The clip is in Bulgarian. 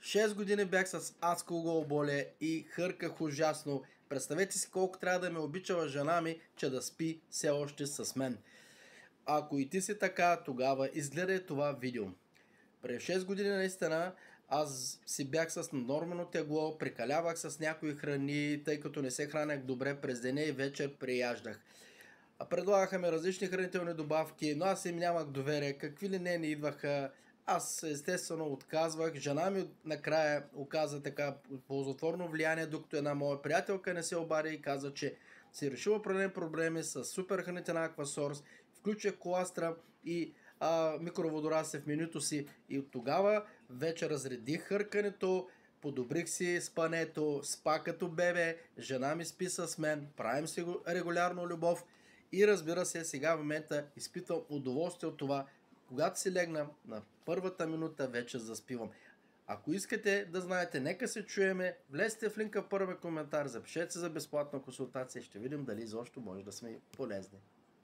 6 години бях с адско главоболие и хърках ужасно. Представете си колко трябва да ме обичала жена ми, че да спи все още с мен. Ако и ти си така, тогава изгледай това видео. През 6 години наистина аз си бях с нормално тегло, прекалявах с някои храни, тъй като не се хранях добре през деня и вечер прияждах. Предлагаха ми различни хранителни добавки, но аз им нямах доверие, какви ли не идваха. Аз естествено отказвах. Жена ми накрая оказа така ползотворно влияние, докато една моя приятелка не се обади и каза, че си решила определени проблеми с супер хранителна аквасорс, включих коластра и микроводораз в менюто си и от тогава вече разредих хъркането, подобрих си спането, спа като бебе, жена ми спи с мен, правим си регулярно любов и разбира се, сега в момента изпитвам удоволствие от това, когато си легна на първата минута вече заспивам. Ако искате да знаете, нека се чуеме, влезте в линка в първия коментар, запишете се за безплатна консултация и ще видим дали изобщо може да сме полезни.